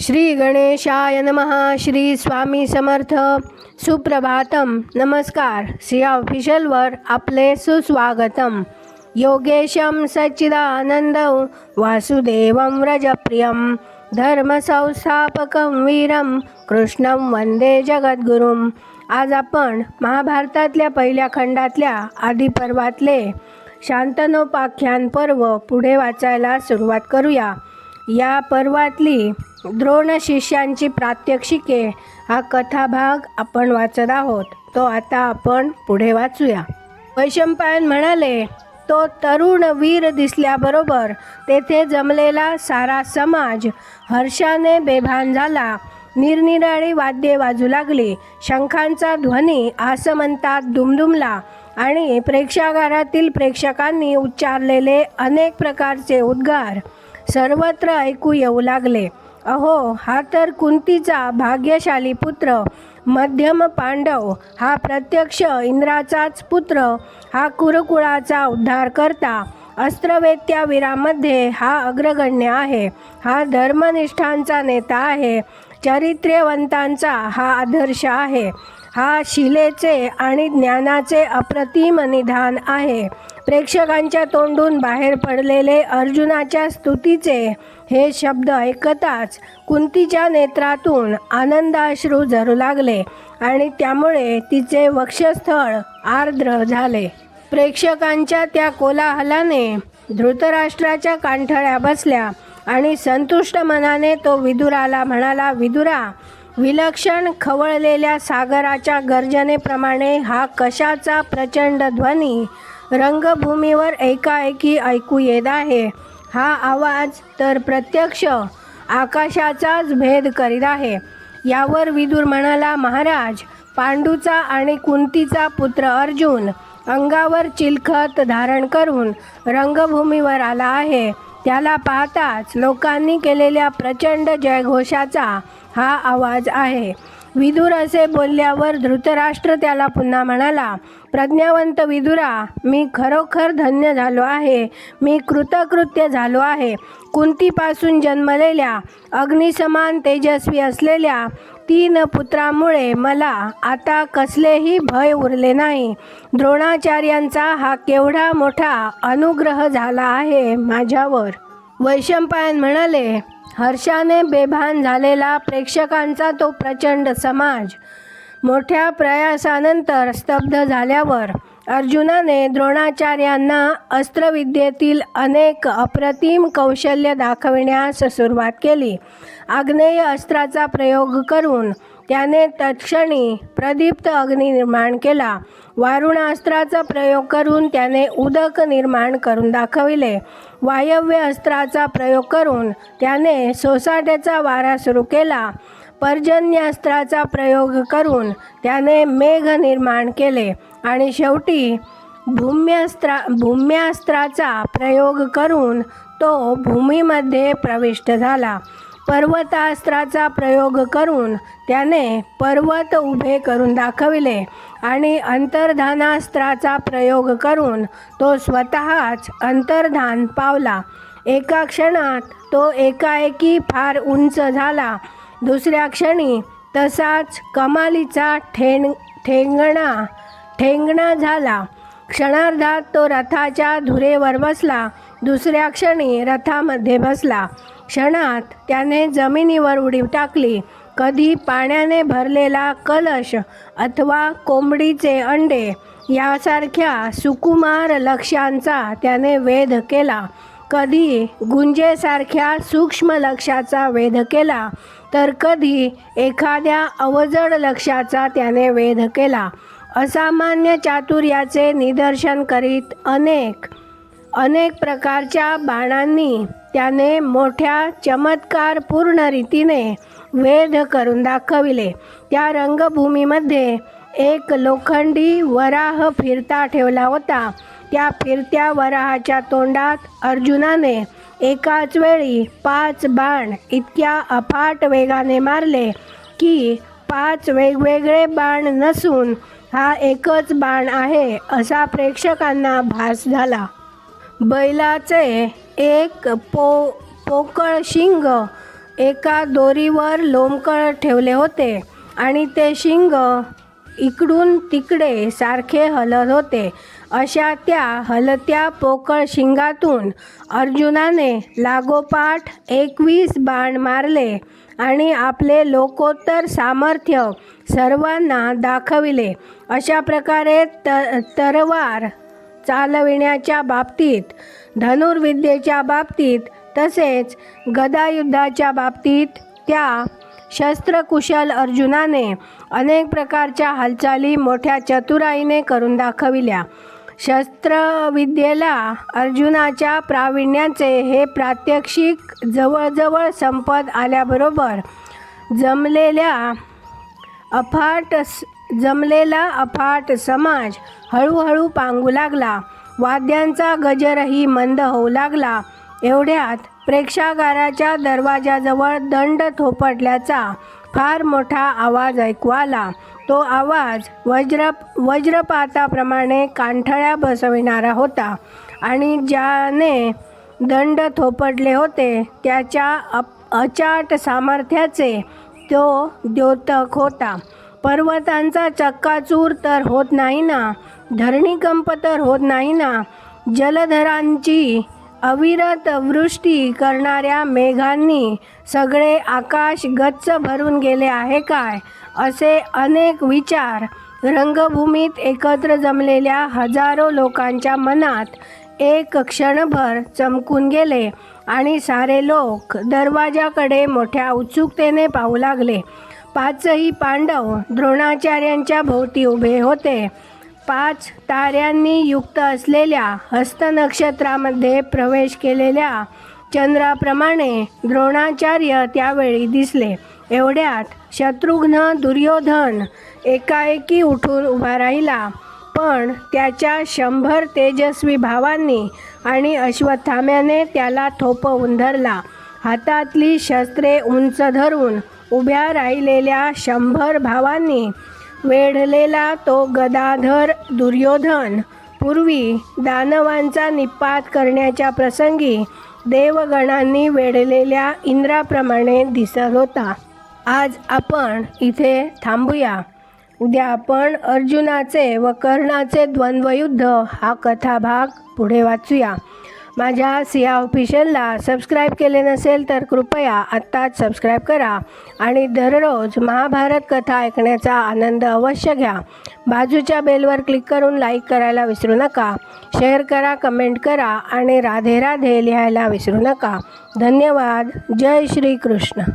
श्री गणेशाय नमः. श्री स्वामी समर्थ. सुप्रभातम. नमस्कार. सिया ऑफिशियलवर आपले सुस्वागतम. योगेशं सच्चिदानंदं वासुदेवं व्रजप्रियं धर्मसंस्थापकं वीरं कृष्णं वंदे जगद्गुरुं. आज आपण महाभारतातल्या पहिल्या खंडातल्या आदिपर्वातले शांतनोपाख्यान पर्व पुढे वाचायला सुरुवात करूया. या पर्वातली द्रोण शिष्यांची प्रात्यक्षिके हा कथाभाग आपण वाचत आहोत. तो आता आपण पुढे वाचूया. वैशंपायन म्हणाले, तो तरुण वीर दिसल्याबरोबर तेथे जमलेला सारा समाज हर्षाने बेभान झाला. निरनिराळी वाद्ये वाजू लागली. शंखांचा ध्वनी आसमंतात दुमदुमला आणि प्रेक्षागारातील प्रेक्षकांनी उच्चारलेले अनेक प्रकारचे उद्गार सर्वत्र ऐकू येऊ लागले. अहो, हा तर कुंतीचा भाग्यशाली पुत्र, मध्यम पांडव, हा प्रत्यक्ष इंद्राचाच पुत्र, हा कुरुकुळाचा उद्धार करता, अस्त्रवेत्या वीरामध्ये हा अग्रगण्य आहे, हा धर्मनिष्ठांचा नेता आहे, चारित्र्यवंतांचा हा आदर्श आहे, हा शिलेचे आणि ज्ञानाचे अप्रतिम निधान आहे. प्रेक्षकांच्या तोंडून बाहेर पडलेले अर्जुनाच्या स्तुतीचे हे शब्द ऐकताच कुंतीच्या नेत्रातून आनंदाश्रू झरू लागले आणि त्यामुळे तिचे वक्षस्थळ आर्द्र झाले. प्रेक्षकांच्या त्या कोलाहलाने धृतराष्ट्राच्या कांठळ्या बसल्या आणि संतुष्ट मनाने तो विदुराला म्हणाला, विदुरा, विलक्षण खवळलेल्या सागराच्या गर्जनेप्रमाणे हा कशाचा प्रचंड ध्वनी रंगभूमीवर एकाएकी ऐकू येत आहे. हा आवाज तर प्रत्यक्ष आकाशाचाच भेद करीत आहे. यावर विदुर म्हणाला, महाराज, पांडूचा आणि कुंतीचा पुत्र अर्जुन अंगावर चिलखत धारण करून रंगभूमीवर आला आहे. त्याला पाहताच लोकांनी केलेल्या प्रचंड जयघोषाचा हा आवाज आहे. विदुर असे बोलल्यावर धृतराष्ट्र त्याला पुन्हा म्हणाला, प्रज्ञावंत विदुरा, मी खरोखर धन्य झालो आहे, मी कृतकृत्य झालो आहे. कुंतीपासून जन्मलेल्या अग्निसमान तेजस्वी असलेल्या 3 पुत्रांमुळे मला आता कसलेही भय उरले नाही. द्रोणाचार्यांचा हा केवढा मोठा अनुग्रह झाला आहे माझ्यावर. वैशंपायन म्हणाले, हर्षाने बेभान झालेला प्रेक्षकांचा तो प्रचंड समाज मोठ्या प्रयासानंतर स्तब्ध झाल्यावर अर्जुनाने द्रोणाचार्यांना अस्त्रविद्येतील अनेक अप्रतिम कौशल्य दाखविण्यास सुरुवात केली. आग्नेय अस्त्राचा प्रयोग करून त्याने तत्क्षणी प्रदीप्त अग्नी निर्माण केला. वारुणास्त्राचा प्रयोग करून त्याने उदक निर्माण करून दाखविले. वायव्य अस्त्राचा प्रयोग करून त्याने सोसाट्याचा वारा सुरू केला. पर्जन्यास्त्राचा प्रयोग करून त्याने मेघ निर्माण केले आणि शेवटी भूम्यास्त्राचा प्रयोग करून तो भूमीमध्ये प्रविष्ट झाला. पर्वतास्त्राचा प्रयोग करून त्याने पर्वत उभे करून दाखविले आणि अंतर्धानास्त्राचा प्रयोग करून तो स्वतःच अंतर्धान पावला. एका क्षणात तो एकाएकी फार उंच झाला. दुसऱ्या क्षणी तसाच कमालीचा ठेंगणा झाला. क्षणार्धात तो रथाच्या धुरेवर बसला. दुसऱ्या क्षणी रथामध्ये बसला. क्षणात त्याने जमिनीवर उडी टाकली. कधी पाण्याने भरलेला कलश अथवा कोंबडीचे अंडे यासारख्या सुकुमार लक्ष्यांचा त्याने वेध केला. कधी गुंजेसारख्या सूक्ष्म लक्ष्याचा वेध केला, तर कधी एखाद्या अवजड लक्ष्याचा त्याने वेध केला. असामान्य चातुर्याचे निदर्शन करीत अनेक प्रकारच्या बाणांनी त्याने मोठ्या चमत्कारपूर्ण रीतीने वेध करून दाखविले. त्या रंगभूमीमध्ये एक लोखंडी वराह फिरता ठेवला होता. त्या फिरत्या वराहाच्या तोंडात अर्जुनाने एकाच वेळी 5 बाण इतक्या अफाट वेगाने मारले की 5 वेगवेगळे बाण नसून हा एकच बाण आहे असा प्रेक्षकांना भास झाला. बैलाचे एक पोकळ शिंग एका दोरीवर लोंबकळ ठेवले होते आणि ते शिंग इकडून तिकडे सारखे हलत होते. अशा त्या हलत्या पोकळ शिंगातून अर्जुनाने लागोपाठ 21 बाण मारले आणि आपले लोकोत्तर सामर्थ्य सर्वांना दाखविले. अशा प्रकारे तरवार चालविण्याच्या बाबतीत, धनुर्विद्येच्या बाबतीत तसेच गदायुद्धाच्या बाबतीत त्या शस्त्रकुशल अर्जुनाने अनेक प्रकारच्या हालचाली मोठ्या चतुराईने करून दाखविल्या. शस्त्रविद्येला अर्जुनाच्या प्रावीण्याचे हे प्रात्यक्षिक जवळजवळ संपत आल्याबरोबर जमलेला अफाट समाज हळूहळू पांगू लागला. वाद्यांचा गजरही मंद होऊ लागला. एवढ्यात प्रेक्षागाराच्या दरवाजाजवळ दंड थोपटल्याचा फार मोठा आवाज ऐकू आला. तो आवाज वज्रपाताप्रमाणे कानठळ्या बसविणारा होता आणि ज्याने दंड थोपटले होते त्याच्या अचाट सामर्थ्याचे तो द्योतक होता. पर्वतांचा चक्काचूर तर होत नाही ना, धरणीकंप तर होत नाही ना, जलधरांची अविरत वृष्टी करणाऱ्या मेघांनी सगळे आकाश गच्च भरून गेले आहे काय, असे अनेक विचार रंगभूमीत एकत्र जमलेल्या हजारो लोकांच्या मनात एक क्षणभर चमकून गेले आणि सारे लोक दरवाजाकडे मोठ्या उत्सुकतेने पाहू लागले. 5ही पांडव द्रोणाचार्यांच्या भोवती उभे होते. 5 ताऱ्यांनी युक्त असलेल्या हस्तनक्षत्रामध्ये प्रवेश केलेल्या चंद्राप्रमाणे द्रोणाचार्य त्यावेळी दिसले. एवढ्यात शत्रुघ्न दुर्योधन एकाएकी उठून उभा राहिला, पण त्याच्या 100 तेजस्वी भावांनी आणि अश्वत्थाम्याने त्याला थोपवून धरला. हातातली शस्त्रे उंच धरून उभ्या राहिलेल्या 100 भावांनी वेढलेला तो गदाधर दुर्योधन पूर्वी दानवांचा निपात करण्याच्या प्रसंगी देवगणांनी वेढलेल्या इंद्राप्रमाणे दिसत होता. आज आपण इथे थांबूया. उद्या आपण अर्जुनाचे व कर्णाचे द्वंद्वयुद्ध हा कथाभाग पुढे वाचूया. माझ्या सिया ऑफिशियलला सबस्क्राईब केले नसेल तर कृपया आत्ताच सबस्क्राईब करा आणि दररोज महाभारत कथा ऐकण्याचा आनंद अवश्य घ्या. बाजूच्या बेलवर क्लिक करून लाईक करायला विसरू नका. शेअर करा, कमेंट करा आणि राधे राधे लिहायला विसरू नका. धन्यवाद. जय श्री कृष्ण.